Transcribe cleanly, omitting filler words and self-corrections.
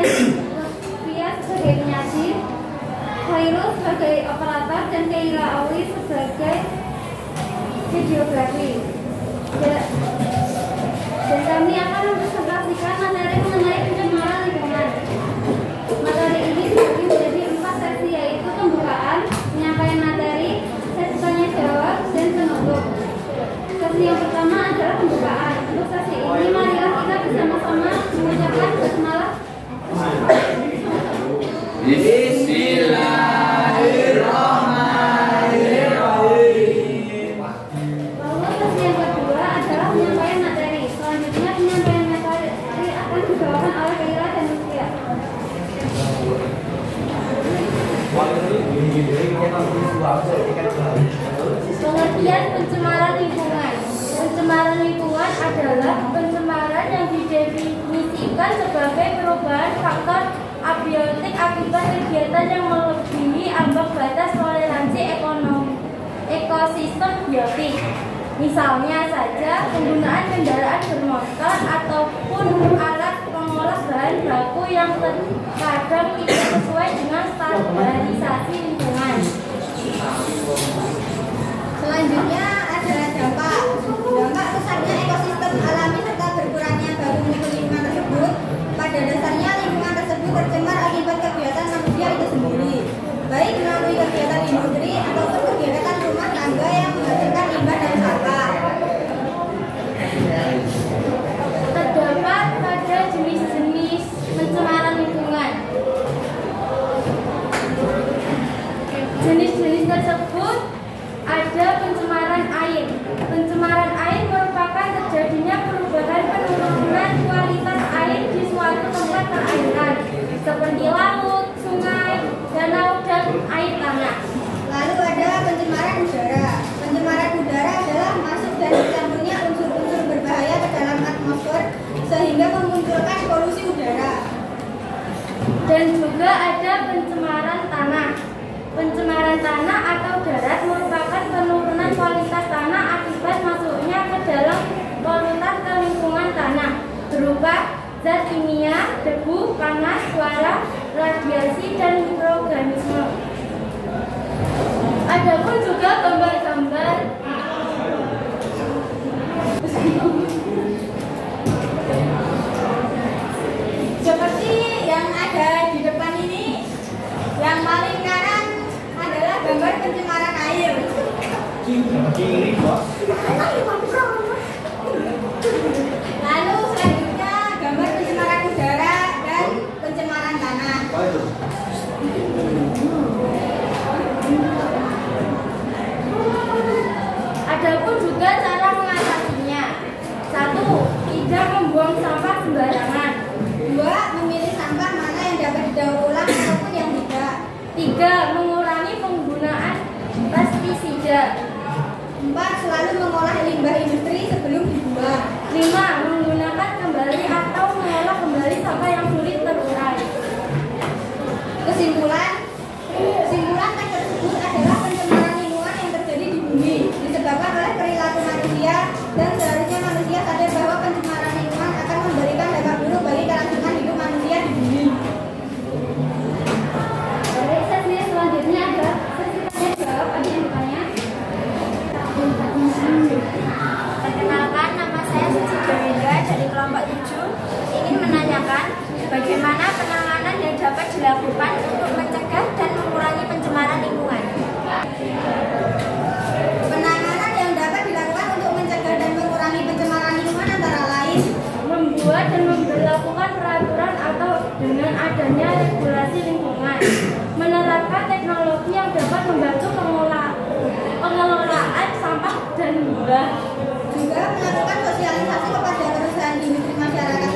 dan Sofia sebagai penyaji, Khairul sebagai operator, dan Keira Awi sebagai videografi. Dan kami akan mempresentasikan materi mengenai pencemaran lingkungan. Materi ini dibagi menjadi 4 sesi, yaitu pembukaan, penyampaian materi, sesi tanya jawab, dan penutup. Sesi yang pertama adalah pembukaan. Untuk sesi ini, marilah kita bersama-sama mengucapkan basmalah. Bismillahirrahmanirrahim. Lalu sesi yang kedua adalah penyampaian materi. Selanjutnya penyampaian materi akan dibawakan oleh Keira dan Sofia. Pengertian pencemaran lingkungan. Pencemaran lingkungan adalah pencemaran yang didefinisikan sebagai perubahan faktor abiotik akibat kegiatan yang melebihi ambang batas toleransi ekosistem biotik. Misalnya saja penggunaan kendaraan bermotor ataupun alat pengolah bahan baku yang terkadang tidak sesuai dengan standarisasi lingkungan. Selanjutnya adalah dampak. Dampak rusaknya ekosistem alami serta berkurangnya baku mutu lingkungan tersebut. Pada dasarnya lingkungan tersebut tercemar akibat kegiatan manusia itu sendiri, baik melalui kegiatan industri ataupun kegiatan rumah tangga yang menghasilkan limbah dan sampah. Terdapat pada jenis-jenis pencemaran lingkungan. Jenis-jenis tersebut ada pencemaran air. Pencemaran air merupakan terjadinya perubahan penurunan kualitas air di suatu tempat perairan, seperti laut, sungai, danau, dan air tanah. Lalu ada pencemaran udara. Pencemaran udara adalah masuk dan bercampurnya unsur-unsur berbahaya ke dalam atmosfer sehingga memunculkan polusi udara. Dan juga ada pencemaran tanah. Pencemaran tanah atau darat merupakan penurunan kualitas tanah akibat masuknya ke dalam polutan ke lingkungan tanah berupa zat kimia, debu, panas, suara, radiasi, dan mikroorganisme. Adapun juga gambar-gambar Seperti yang ada di depan ini, yang paling kanan adalah gambar pencemaran air. Lalu selanjutnya gambar pencemaran udara dan pencemaran tanah. Adapun juga cara mengatasinya. 1. Tidak membuang sampah sembarangan. 2. Memilih sampah mana yang dapat didaur ulang ataupun yang tidak. 3. Mengurangi penggunaan pestisida. 4. Selalu mengolah limbah industri sebelum dibuang. 5. Menggunakan kembali atau mengolah kembali sampah yang sulit terurai. Kesimpulan teks tersebut adalah pencemaran lingkungan yang terjadi di bumi disebabkan oleh perilaku manusia, dan seharusnya manusia sadar bahwa pencemaran lingkungan akan memberikan dampak buruk bagi kelangsungan hidup manusia di bumi. Baik, sesi selanjutnya adalah sesi tanya jawab. Ada yang bertanya? Perkenalkan, nama saya Suci Jawindra dari kelompok 7 ingin menanyakan bagaimana penanganan yang dapat dilakukan untuk mencegah dan mengurangi pencemaran lingkungan. Penanganan yang dapat dilakukan untuk mencegah dan mengurangi pencemaran lingkungan antara lain Membuat dan memberlakukan peraturan atau dengan adanya regulasi lingkungan, menerapkan teknologi yang dapat membantu pengelolaan sampah dan limbah, juga melakukan sosialisasi kepada perusahaan industri masyarakat